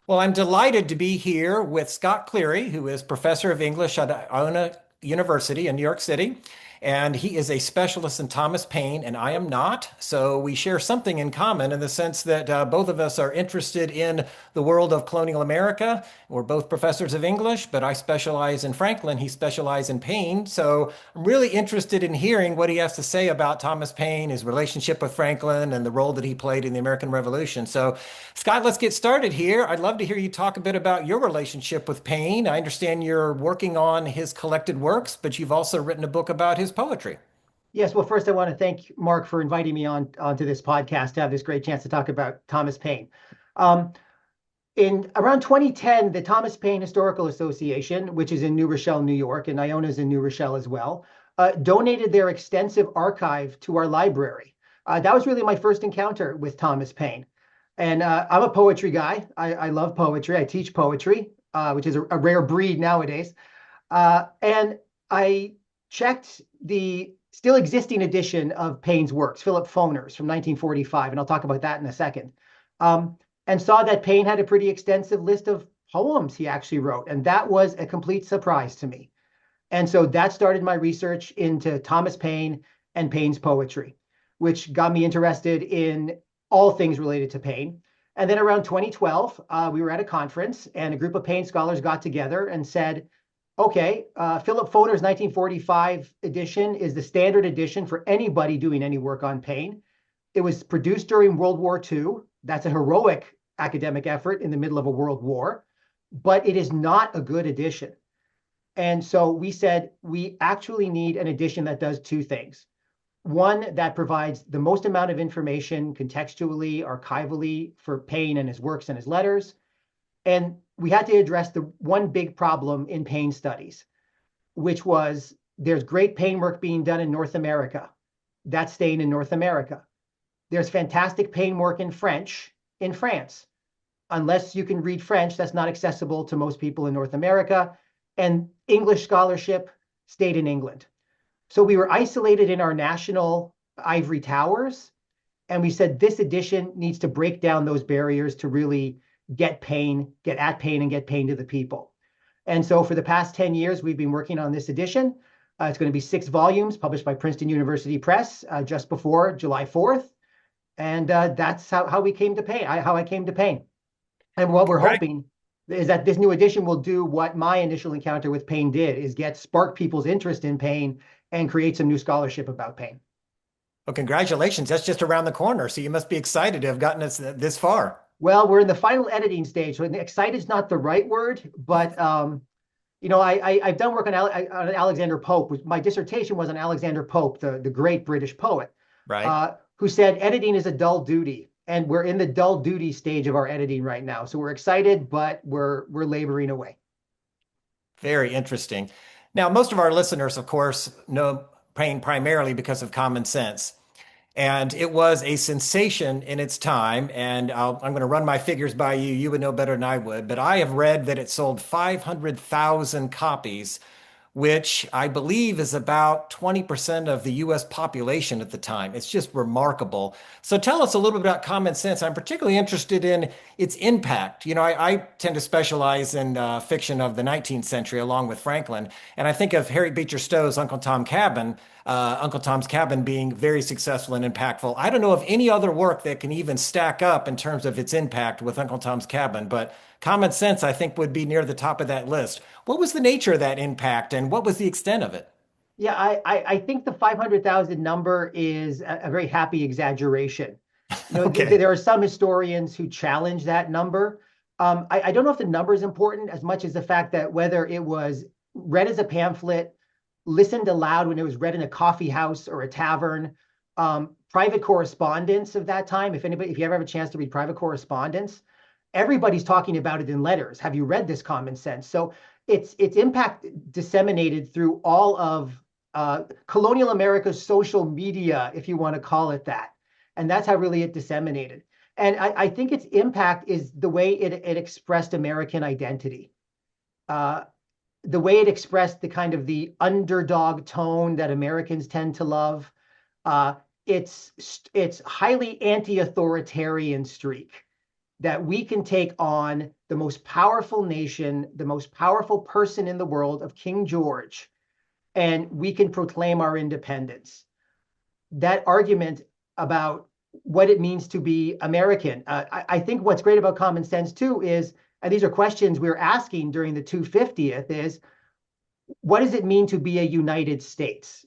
Well, I'm delighted to be here with Scott Cleary, who is professor of English at Iona University in New York City. And he is a specialist in Thomas Paine, and I am not. So we share something in common in the sense that both of us are interested in the world of colonial America. We're both professors of English, but I specialize in Franklin. He specializes in Paine. So I'm really interested in hearing what he has to say about Thomas Paine, his relationship with Franklin, and the role that he played in the American Revolution. So Scott, let's get started here. I'd love to hear you talk a bit about your relationship with Paine. I understand you're working on his collected works, but you've also written a book about his poetry. Yes, well, first I want to thank Mark for inviting me onto this podcast to have this great chance to talk about Thomas Paine. Um, in around 2010, the Thomas Paine Historical Association, which is in New Rochelle, New York, and Iona's in New Rochelle as well, donated their extensive archive to our library. That was really my first encounter with Thomas Paine. And I'm a poetry guy. I love poetry. I teach poetry, which is a rare breed nowadays. And I checked the still existing edition of Paine's works, Philip Foner's from 1945, and I'll talk about that in a second, and saw that Paine had a pretty extensive list of poems he actually wrote, and that was a complete surprise to me. And so that started my research into Thomas Paine and Paine's poetry, which got me interested in all things related to Paine. And then around 2012, we were at a conference, and a group of Paine scholars got together and said, okay, Philip Foner's 1945 edition is the standard edition for anybody doing any work on Paine. It was produced during World War II. That's a heroic academic effort in the middle of a world war, but it is not a good edition. And so we said, we actually need an edition that does two things. One, that provides the most amount of information contextually, archivally for Paine and his works and his letters. And we had to address the one big problem in Paine studies, which was there's great Paine work being done in North America. That's staying in North America. There's fantastic Paine work in French in France. Unless you can read French, that's not accessible to most people in North America. And English scholarship stayed in England. So we were isolated in our national ivory towers. And we said this edition needs to break down those barriers to really get at Paine, and get Paine to the people. And so for the past 10 years, we've been working on this edition. It's going to be 6 volumes published by Princeton University Press just before July 4th. And that's how we came to Paine, how I came to Paine. And what we're Congrats. hoping is that this new edition will do what my initial encounter with Paine did, is spark people's interest in Paine and create some new scholarship about Paine. Well, congratulations. That's just around the corner. So you must be excited to have gotten us this far. Well, we're in the final editing stage, so excited is not the right word, but I've done work on Alexander Pope. My dissertation was on Alexander Pope, the great British poet, Right. who said editing is a dull duty, and we're in the dull duty stage of our editing right now. So we're excited, but we're laboring away. Very interesting. Now, most of our listeners, of course, know Paine primarily because of Common Sense. And it was a sensation in its time. And I'm going to run my figures by you. You would know better than I would. But I have read that it sold 500,000 copies, which I believe is about 20% of the US population at the time. It's just remarkable. So tell us a little bit about Common Sense. I'm particularly interested in its impact. I tend to specialize in fiction of the 19th century along with Franklin. And I think of Harry Beecher Stowe's Uncle Tom's Cabin being very successful and impactful. I don't know of any other work that can even stack up in terms of its impact with Uncle Tom's Cabin, but Common Sense, I think, would be near the top of that list. What was the nature of that impact and what was the extent of it? Yeah, I think the 500,000 number is a very happy exaggeration. Okay. There are some historians who challenge that number. I don't know if the number is important as much as the fact that whether it was read as a pamphlet, listened aloud when it was read in a coffee house or a tavern, private correspondence of that time. If you ever have a chance to read private correspondence, everybody's talking about it in letters. Have you read this Common Sense? So its impact disseminated through all of colonial America's social media, if you want to call it that. And that's how really it disseminated. And I think its impact is the way it expressed American identity. The way it expressed the kind of the underdog tone that Americans tend to love. It's highly anti-authoritarian streak. that we can take on the most powerful nation, the most powerful person in the world of King George, and we can proclaim our independence. That argument about what it means to be American. I think what's great about common sense too is, and these are questions we were asking during the 250th, is what does it mean to be a United States?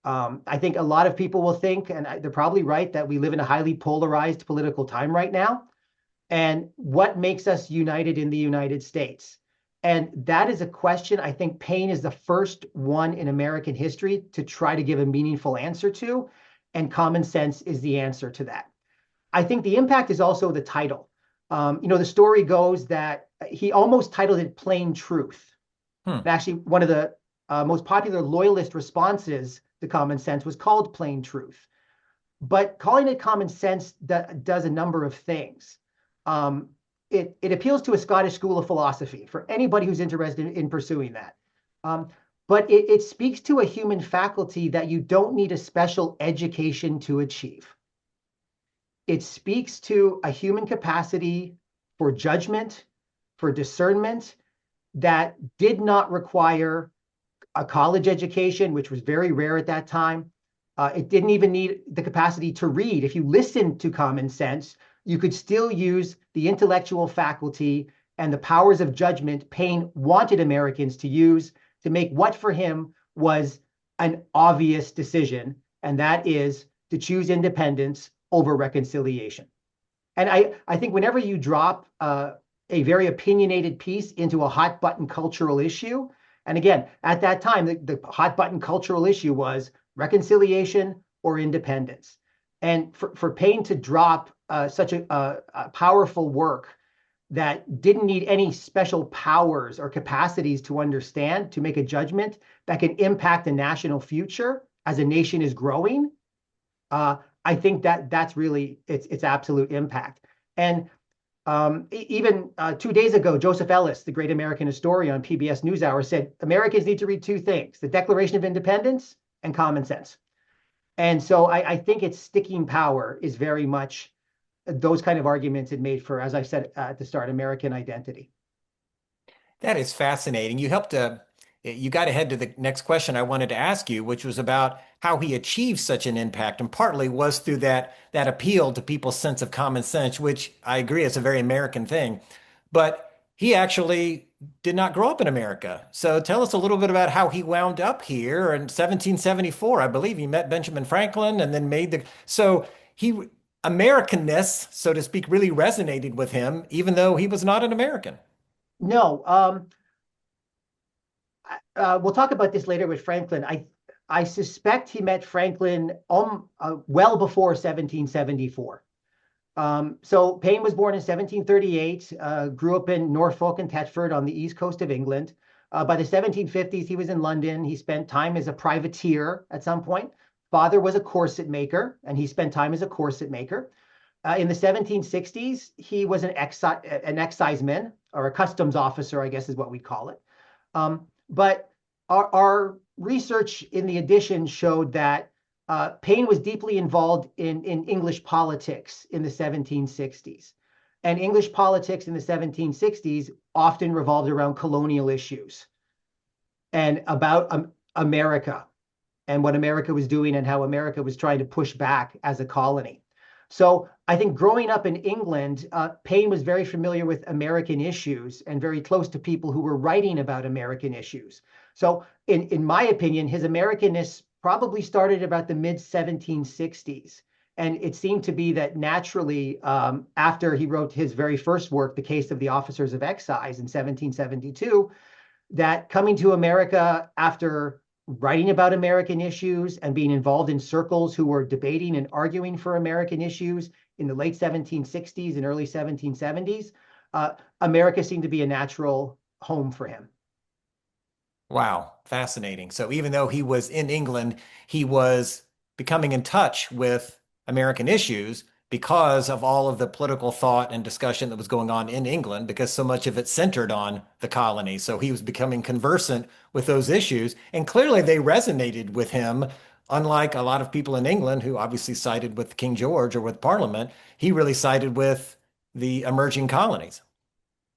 I think a lot of people will think, and they're probably right, that we live in a highly polarized political time right now. And what makes us united in the United States? And that is a question I think Paine is the first one in American history to try to give a meaningful answer to. And common sense is the answer to that. I think the impact is also the title. The story goes that he almost titled it Plain Truth. Hmm. And actually, one of the most popular loyalist responses to common sense was called Plain Truth. But calling it common sense does a number of things. Um, it appeals to a Scottish school of philosophy for anybody who's interested in pursuing that. Um, but it speaks to a human faculty that you don't need a special education to achieve. It speaks to a human capacity for judgment, for discernment that did not require a college education, which was very rare at that time. It didn't even need the capacity to read. If you listened to common sense, you could still use the intellectual faculty and the powers of judgment Paine wanted Americans to use to make what for him was an obvious decision, and that is to choose independence over reconciliation. And I think whenever you drop a very opinionated piece into a hot button cultural issue, and again, at that time, the hot button cultural issue was reconciliation or independence. And for Paine to drop such a powerful work that didn't need any special powers or capacities to understand, to make a judgment that can impact the national future as a nation is growing, I think that's really its absolute impact. And even 2 days ago, Joseph Ellis, the great American historian on PBS NewsHour, said Americans need to read two things: the Declaration of Independence and common sense. And so I think its sticking power is very much those kind of arguments it made for, as I said at the start, American identity. That is fascinating. You got ahead to the next question I wanted to ask you, which was about how he achieved such an impact, and partly was through that appeal to people's sense of common sense, which I agree is a very American thing. But he actually did not grow up in America. So tell us a little bit about how he wound up here in 1774. I believe he met Benjamin Franklin and then made the so he Americanness, so to speak, really resonated with him, even though he was not an American. No, we'll talk about this later with Franklin. I suspect he met Franklin well before 1774. So Paine was born in 1738, grew up in Norfolk and Thetford on the east coast of England. By the 1750s, he was in London. He spent time as a privateer at some point. Father was a corset maker, and he spent time as a corset maker. In the 1760s, he was an exciseman, or a customs officer, I guess is what we call it. But our research in the edition showed that Paine was deeply involved in English politics in the 1760s. And English politics in the 1760s often revolved around colonial issues and about America and what America was doing and how America was trying to push back as a colony. So I think growing up in England, Paine was very familiar with American issues and very close to people who were writing about American issues. So in my opinion, his Americanness probably started about the mid 1760s. And it seemed to be that naturally, after he wrote his very first work, The Case of the Officers of Excise in 1772, that coming to America after writing about American issues and being involved in circles who were debating and arguing for American issues in the late 1760s and early 1770s, America seemed to be a natural home for him. Wow, fascinating. So even though he was in England, he was becoming in touch with American issues because of all of the political thought and discussion that was going on in England, because so much of it centered on the colony. So he was becoming conversant with those issues, and clearly they resonated with him. Unlike a lot of people in England who obviously sided with King George or with Parliament, he really sided with the emerging colonies.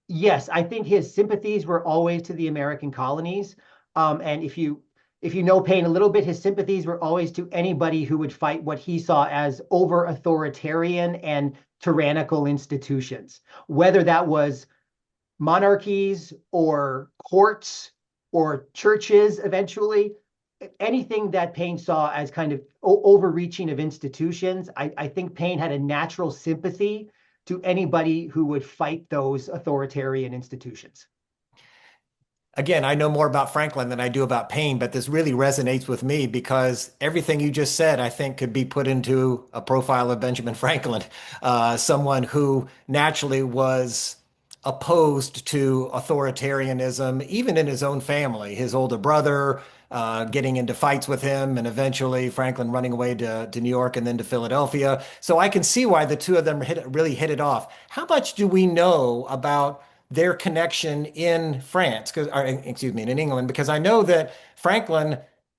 Yes, I think his sympathies were always to the American colonies. And if you know Paine a little bit, his sympathies were always to anybody who would fight what he saw as over authoritarian and tyrannical institutions, whether that was monarchies or courts or churches eventually. Anything that Paine saw as kind of overreaching of institutions, I think Paine had a natural sympathy to anybody who would fight those authoritarian institutions. Again, I know more about Franklin than I do about Paine, but this really resonates with me because everything you just said, I think, could be put into a profile of Benjamin Franklin, someone who naturally was opposed to authoritarianism, even in his own family. His older brother getting into fights with him, and eventually Franklin running away to New York and then to Philadelphia. So I can see why the two of them really hit it off. How much do we know about their connection in France, because, or excuse me, in England, because I know that Franklin,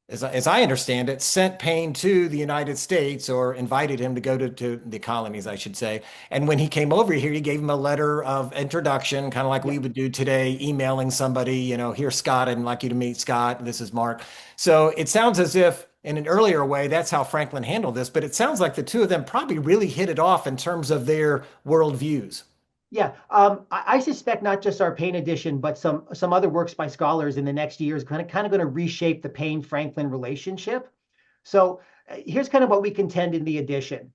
as I understand it, sent Paine to the United States or invited him to go to the colonies, I should say. And when he came over here, he gave him a letter of introduction, kind of like Yeah. we would do today, emailing somebody, here's Scott, I'd like you to meet Scott. This is Mark. So it sounds as if in an earlier way, that's how Franklin handled this, but it sounds like the two of them probably really hit it off in terms of their worldviews. Yeah, I suspect not just our Paine edition, but some other works by scholars in the next years kind of going to reshape the Paine-Franklin relationship. So here's kind of what we contend in the edition.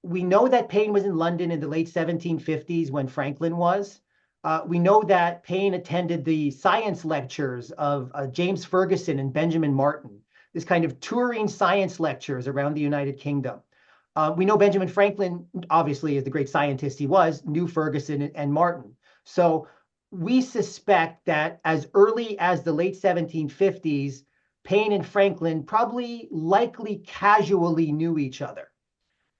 We know that Paine was in London in the late 1750s when Franklin was. We know that Paine attended the science lectures of James Ferguson and Benjamin Martin, this kind of touring science lectures around the United Kingdom. We know Benjamin Franklin, obviously, as the great scientist he was, knew Ferguson and Martin. So we suspect that as early as the late 1750s, Paine and Franklin probably likely casually knew each other.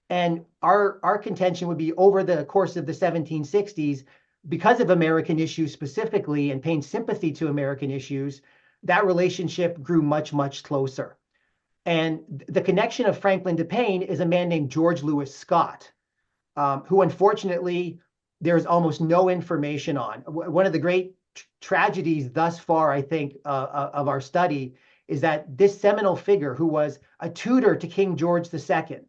And our contention would be over the course of the 1760s, because of American issues specifically and Paine's sympathy to American issues, that relationship grew much, much closer. And the connection of Franklin to Paine is a man named George Lewis Scott, who unfortunately there's almost no information on. One of the great tragedies thus far, I think, of our study is that this seminal figure who was a tutor to King George II,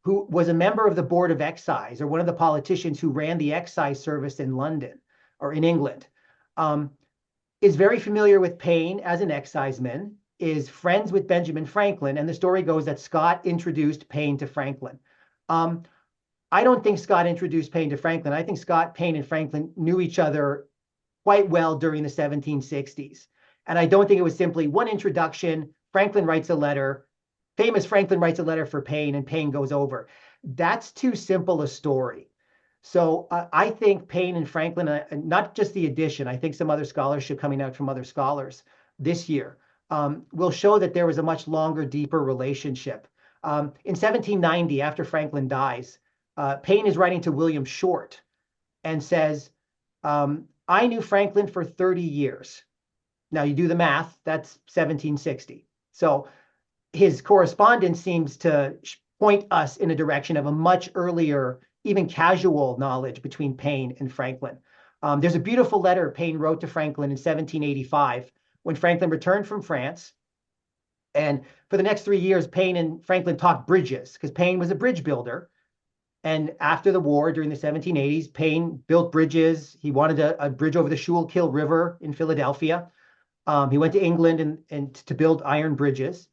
who was a member of the Board of Excise or one of the politicians who ran the excise service in London or in England, um, is very familiar with Paine as an exciseman, is friends with Benjamin Franklin, and the story goes that Scott introduced Paine to Franklin. Um, I don't think Scott introduced Paine to Franklin. I think Scott, Paine, and Franklin knew each other quite well during the 1760s. And I don't think it was simply one introduction. Franklin writes a letter, famous Franklin writes a letter for Paine, and Paine goes over. That's too simple a story. So I think Paine and Franklin, not just the edition, I think some other scholarship coming out from other scholars this year will show that there was a much longer, deeper relationship. In 1790, after Franklin dies, Paine is writing to William Short and says, I knew Franklin for 30 years. Now you do the math, that's 1760. So his correspondence seems to point us in a direction of a much earlier, even casual knowledge between Paine and Franklin. There's a beautiful letter Paine wrote to Franklin in 1785 when Franklin returned from France. And for the next 3 years, Paine and Franklin talked bridges because Paine was a bridge builder. And after the war, during the 1780s, Paine built bridges. He wanted a bridge over the Schuylkill River in Philadelphia. He went to England and to build iron bridges.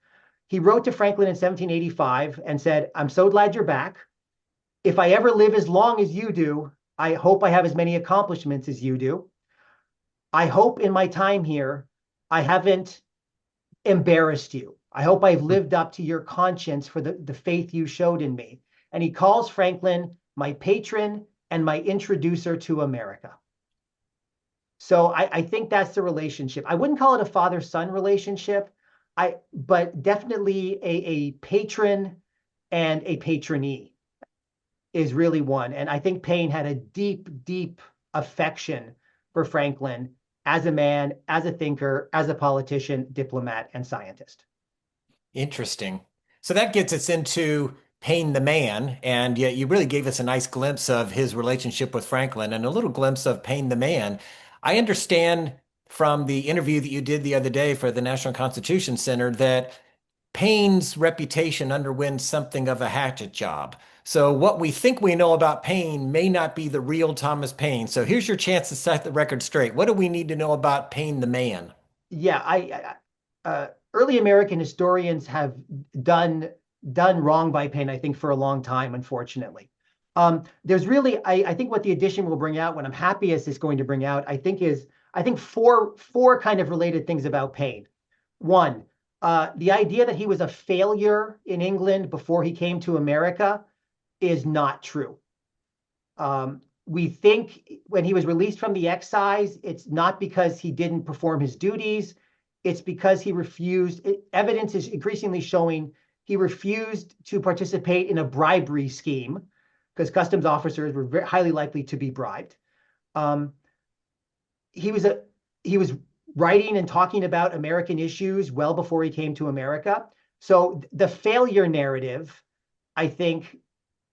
He wrote to Franklin in 1785 and said, I'm so glad you're back. If I ever live as long as you do, I hope I have as many accomplishments as you do. I hope in my time here, I haven't embarrassed you. I hope I've lived up to your conscience for the faith you showed in me. And he calls Franklin my patron and my introducer to America. So I think that's the relationship. I wouldn't call it a father-son relationship, but definitely a patron and a patronee is really one. And I think Paine had a deep, deep affection for Franklin as a man, as a thinker, as a politician, diplomat, and scientist. Interesting. So that gets us into Paine the man, and yet you really gave us a nice glimpse of his relationship with Franklin and a little glimpse of Paine the man. I understand from the interview that you did the other day for the National Constitution Center that Paine's reputation underwent something of a hatchet job. So what we think we know about Paine may not be the real Thomas Paine. So here's your chance to set the record straight. What do we need to know about Paine the man? Yeah, early American historians have done done wrong by Paine, I think, for a long time, unfortunately. There's really, I think what the edition will bring out, what I'm happiest is going to bring out, I think four kind of related things about Paine. One, the idea that he was a failure in England before he came to America is not true. We think when he was released from the excise, it's not because he didn't perform his duties. It's because he refused. Evidence is increasingly showing he refused to participate in a bribery scheme because customs officers were very highly likely to be bribed. Um, he was a he was writing and talking about American issues well before he came to America. So the failure narrative, I think,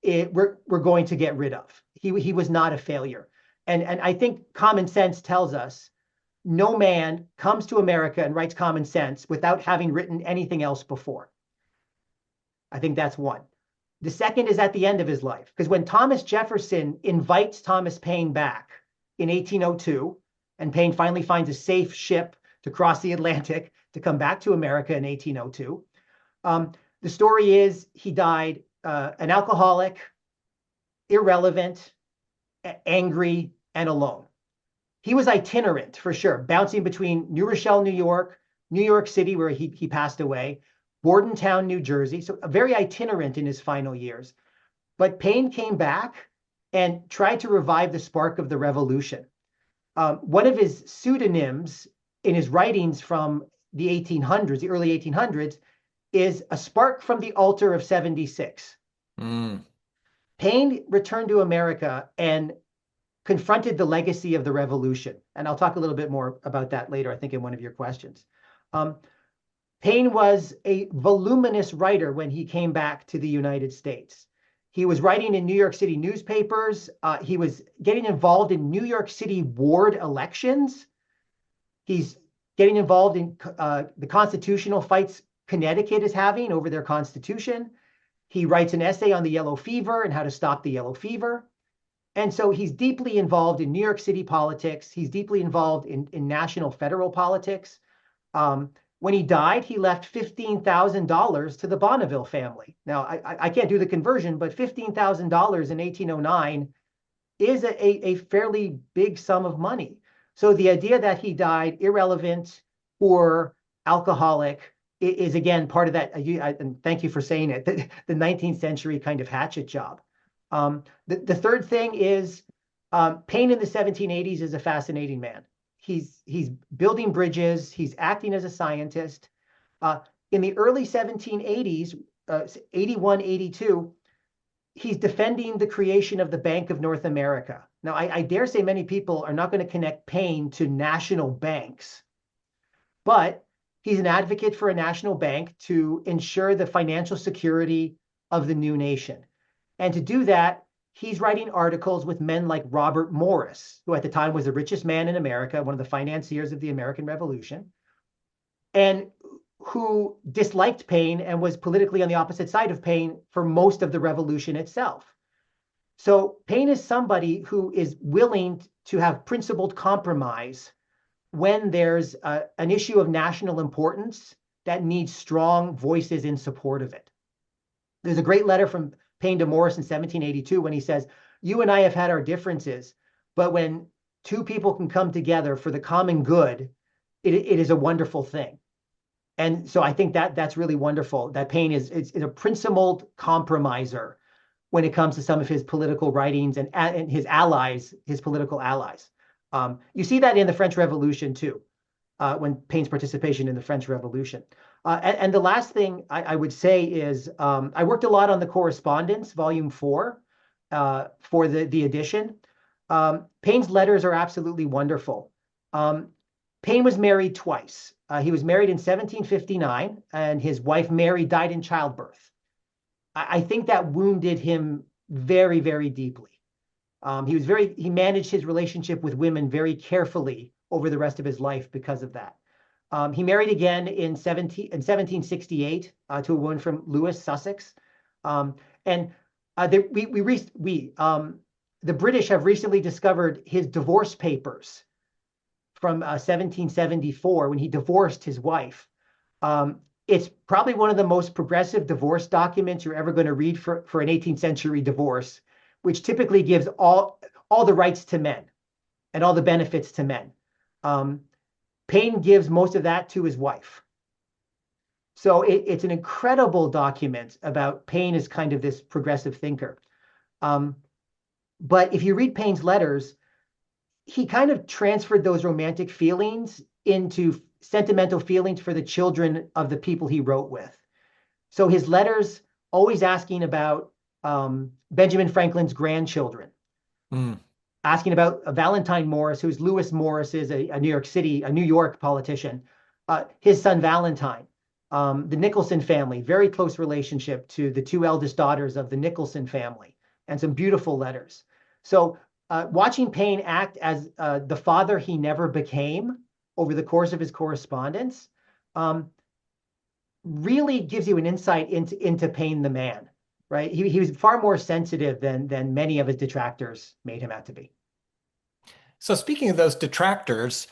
we're going to get rid of. He was not a failure, and I think common sense tells us no man comes to America and writes common sense without having written anything else before. I think that's one. The second is at the end of his life, because when Thomas Jefferson invites Thomas Paine back in 1802, and Paine finally finds a safe ship to cross the Atlantic to come back to America in 1802, the story is he died an alcoholic, irrelevant, angry, and alone. He was itinerant for sure, bouncing between New Rochelle, New York City, where he passed away, Bordentown, New Jersey. So very itinerant in his final years. But Paine came back and tried to revive the spark of the revolution. One of his pseudonyms in his writings from the 1800s, the early 1800s, is a spark from the altar of 76. Mm. Paine returned to America and confronted the legacy of the revolution. And I'll talk a little bit more about that later, I think, in one of your questions. Paine was a voluminous writer when he came back to the United States. He was writing in New York City newspapers. He was getting involved in New York City ward elections. He's getting involved in the constitutional fights Connecticut is having over their constitution. He writes an essay on the yellow fever and how to stop the yellow fever. And so he's deeply involved in New York City politics. He's deeply involved in national federal politics. When he died, he left $15,000 to the Bonneville family. Now, I can't do the conversion, but $15,000 in 1809 is a fairly big sum of money. So the idea that he died irrelevant, poor, alcoholic is again part of that. And thank you for saying it, the 19th century kind of hatchet job. The third thing is Paine in the 1780s is a fascinating man. He's building bridges. He's acting as a scientist. In the early 1780s, 81, 82, he's defending the creation of the Bank of North America. Now, I dare say many people are not going to connect Paine to national banks, but he's an advocate for a national bank to ensure the financial security of the new nation. And to do that, he's writing articles with men like Robert Morris, who at the time was the richest man in America, one of the financiers of the American Revolution, and who disliked Paine and was politically on the opposite side of Paine for most of the revolution itself. So Paine is somebody who is willing to have principled compromise when there's an issue of national importance that needs strong voices in support of it. There's a great letter from Paine to Morris in 1782 when he says, "You and I have had our differences, but when two people can come together for the common good, it is a wonderful thing." And so I think that's really wonderful, that Paine is a principled compromiser when it comes to some of his political writings and his allies, his political allies. You see that in the French Revolution too, when Paine's participation in the French Revolution. And the last thing I would say is I worked a lot on the correspondence, volume 4, for the edition. Paine's letters are absolutely wonderful. Paine was married twice. He was married in 1759, and his wife Mary died in childbirth. I think that wounded him very, very deeply. He managed his relationship with women very carefully over the rest of his life because of that. He married again in 1768 to a woman from Lewes, Sussex. And the British have recently discovered his divorce papers from 1774 when he divorced his wife. It's probably one of the most progressive divorce documents you're ever going to read for an 18th century divorce, which typically gives all the rights to men and all the benefits to men. Paine gives most of that to his wife. So it's an incredible document about Paine as kind of this progressive thinker. But if you read Paine's letters, he kind of transferred those romantic feelings into sentimental feelings for the children of the people he wrote with. So his letters always asking about Benjamin Franklin's grandchildren, Mm. asking about Valentine Morris, who's Lewis Morris, is a New York politician, his son Valentine, the Nicholson family, very close relationship to the two eldest daughters of the Nicholson family, and some beautiful letters. So watching Paine act as the father he never became over the course of his correspondence really gives you an insight into Paine the man, right? He was far more sensitive than many of his detractors made him out to be. So speaking of those detractors,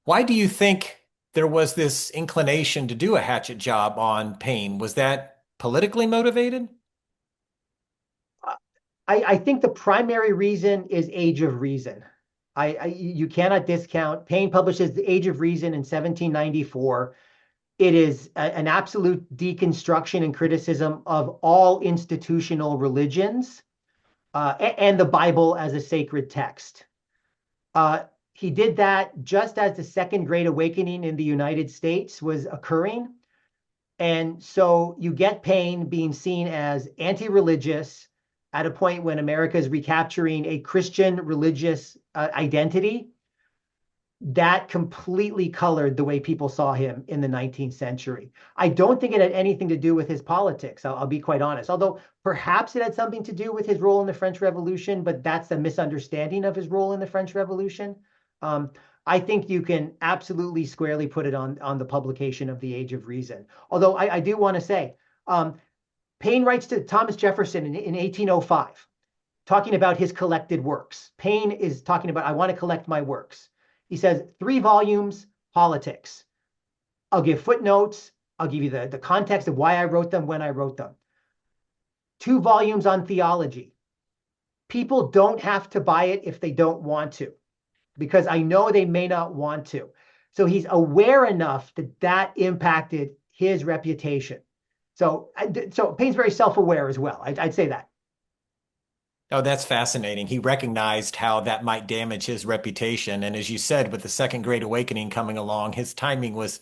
why do you think there was this inclination to do a hatchet job on Paine? Was that politically motivated? I think the primary reason is Age of Reason. You cannot discount. Paine publishes The Age of Reason in 1794. It is an absolute deconstruction and criticism of all institutional religions and the Bible as a sacred text. He did that just as the Second Great Awakening in the United States was occurring. And so you get Paine being seen as anti-religious at a point when America is recapturing a Christian religious identity. That completely colored the way people saw him in the 19th century. I don't think it had anything to do with his politics. I'll be quite honest, although perhaps it had something to do with his role in the French Revolution, but that's a misunderstanding of his role in the French Revolution. I think you can absolutely squarely put it on the publication of The Age of Reason. Although I do want to say, Paine writes to Thomas Jefferson in 1805, talking about his collected works. Paine is talking about, I want to collect my works. He says, 3 volumes, politics. I'll give footnotes. I'll give you the context of why I wrote them, when I wrote them. 2 volumes on theology. People don't have to buy it if they don't want to, because I know they may not want to. So he's aware enough that that impacted his reputation. So Paine's very self-aware as well. I'd say that. Oh, that's fascinating. He recognized how that might damage his reputation. And as you said, with the Second Great Awakening coming along, his timing was,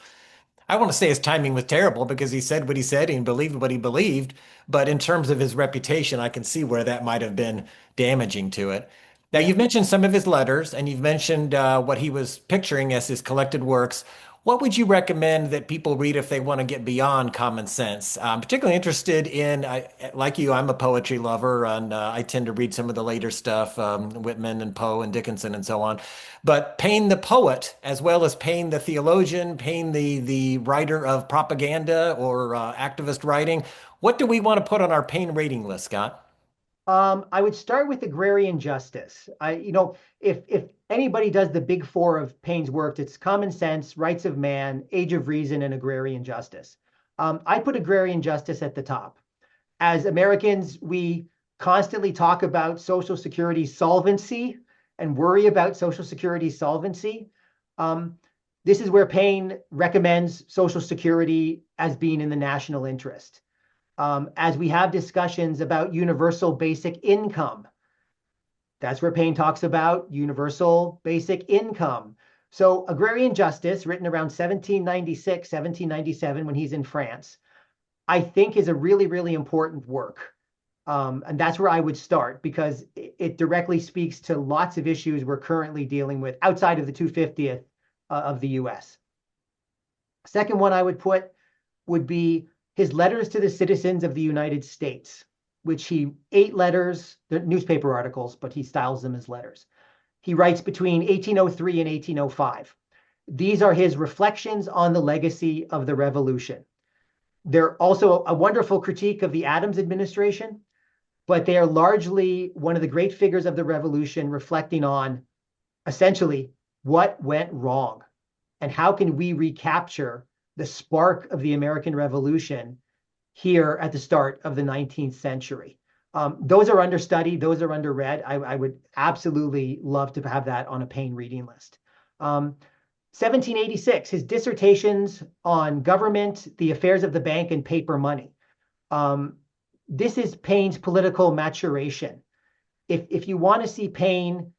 I want to say his timing was terrible because he said what he said and believed what he believed. But in terms of his reputation, I can see where that might have been damaging to it. Now, Yeah. you've mentioned some of his letters and you've mentioned what he was picturing as his collected works. What would you recommend that people read if they want to get beyond common sense? I'm particularly interested in, like you, I'm a poetry lover, and I tend to read some of the later stuff, Whitman and Poe and Dickinson and so on. But Paine the poet, as well as Paine the theologian, Paine the writer of propaganda or activist writing, what do we want to put on our Paine rating list, Scott? I would start with agrarian justice. If anybody does the big 4 of Paine's work, it's Common Sense, Rights of Man, Age of Reason, and Agrarian Justice. I put agrarian justice at the top. As Americans, we constantly talk about Social Security solvency and worry about Social Security solvency. This is where Paine recommends Social Security as being in the national interest. As we have discussions about universal basic income, that's where Paine talks about universal basic income. So agrarian justice, written around 1796, 1797, when he's in France, I think is a really, really important work. And that's where I would start because it directly speaks to lots of issues we're currently dealing with outside of the 250th of the US. Second one I would put would be his letters to the citizens of the United States, which he 8 letters, they're newspaper articles, but he styles them as letters. He writes between 1803 and 1805. These are his reflections on the legacy of the revolution. They're also a wonderful critique of the Adams administration, but they are largely one of the great figures of the revolution reflecting on essentially what went wrong and how can we recapture the spark of the American Revolution here at the start of the 19th century. Those are understudied, those are underread. I would absolutely love to have that on a Paine reading list. 1786, his dissertations on government, the affairs of the bank, and paper money. This is Paine's political maturation. If you want to see Paine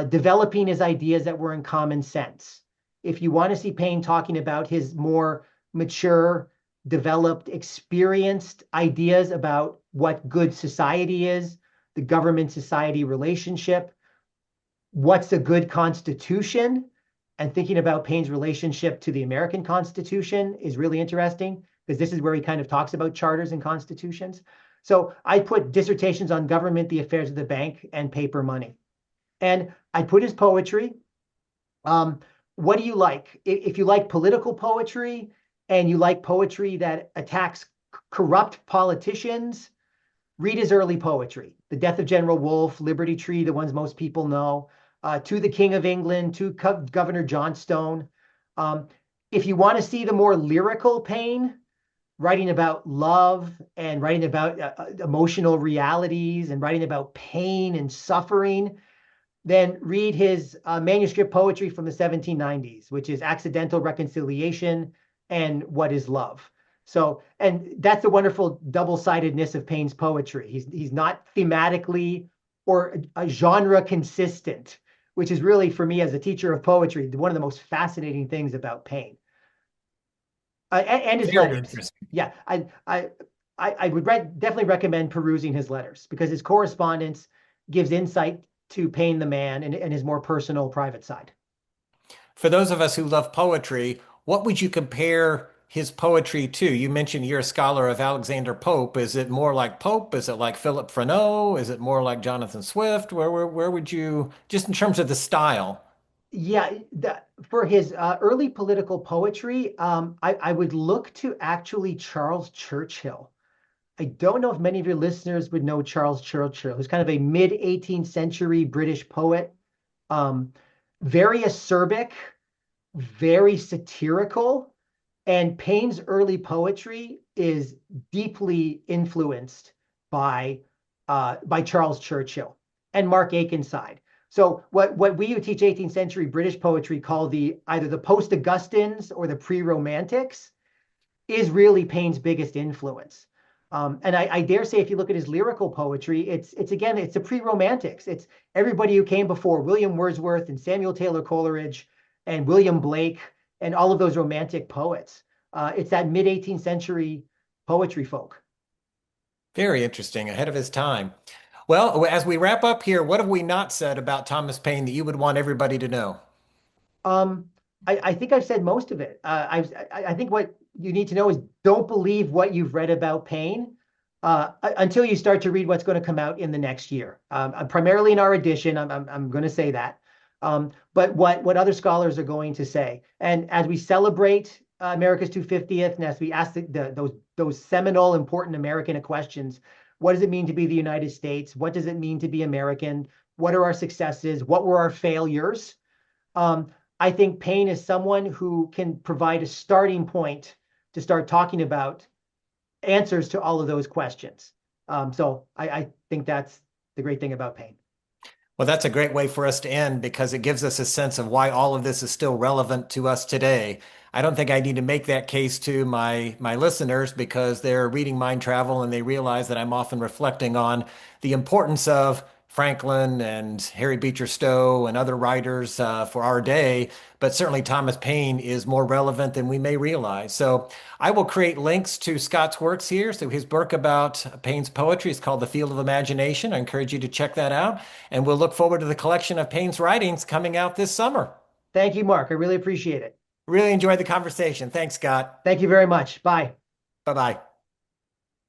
developing his ideas that were in common sense, if you want to see Paine talking about his more mature, developed, experienced ideas about what good society is, the government-society relationship, what's a good constitution, and thinking about Paine's relationship to the American Constitution is really interesting because this is where he kind of talks about charters and constitutions. So I put dissertations on government, the affairs of the bank, and paper money. And I put his poetry. What do you like? If you like political poetry and you like poetry that attacks corrupt politicians, read his early poetry. The Death of General Wolfe, Liberty Tree, the ones most people know, To the King of England, to Governor Johnstone. If you want to see the more lyrical Paine, writing about love and writing about emotional realities and writing about pain and suffering, then read his manuscript poetry from the 1790s, which is Accidental Reconciliation and What is Love. So, and that's the wonderful double-sidedness of Paine's poetry. He's not thematically or a genre consistent, which is really, for me as a teacher of poetry, one of the most fascinating things about Paine. And his Very letters. interesting. Yeah, I would definitely recommend perusing his letters because his correspondence gives insight to Paine the man and his more personal, private side. For those of us who love poetry, what would you compare his poetry to? You mentioned you're a scholar of Alexander Pope. Is it more like Pope? Is it like Philip Freneau? Is it more like Jonathan Swift? Where would you, just in terms of the style? Yeah, for his early political poetry, I would look to actually Charles Churchill. I don't know if many of your listeners would know Charles Churchill, who's kind of a mid 18th century British poet, um, very acerbic, very satirical, and Paine's early poetry is deeply influenced by Charles Churchill and Mark Akenside. So what we who teach 18th century British poetry call the either the post-Augustans or the pre-Romantics is really Paine's biggest influence. And I dare say, if you look at his lyrical poetry, it's again, it's the pre-Romantics. It's everybody who came before William Wordsworth and Samuel Taylor Coleridge and William Blake and all of those romantic poets. It's that mid 18th century poetry folk. Very interesting, ahead of his time. Well, as we wrap up here, what have we not said about Thomas Paine that you would want everybody to know? Um, I think I've said most of it. I think what you need to know is don't believe what you've read about Paine until you start to read what's going to come out in the next year. Primarily in our edition, I'm going to say that. But what other scholars are going to say. And as we celebrate America's 250th, and as we ask those seminal, important American questions, what does it mean to be the United States? What does it mean to be American? What are our successes? What were our failures? Um, I think Paine is someone who can provide a starting point to start talking about answers to all of those questions. So I think that's the great thing about Paine. Well, that's a great way for us to end because it gives us a sense of why all of this is still relevant to us today. I don't think I need to make that case to my listeners because they're reading Mind Travel and they realize that I'm often reflecting on the importance of Franklin and Harry Beecher Stowe and other writers for our day. But certainly Thomas Paine is more relevant than we may realize. So I will create links to Scott's works here. So his book about Paine's poetry is called The Field of Imagination. I encourage you to check that out. And we'll look forward to the collection of Paine's writings coming out this summer. Thank you, Mark. I really appreciate it. Really enjoyed the conversation. Thanks, Scott. Thank you very much. Bye. Bye bye.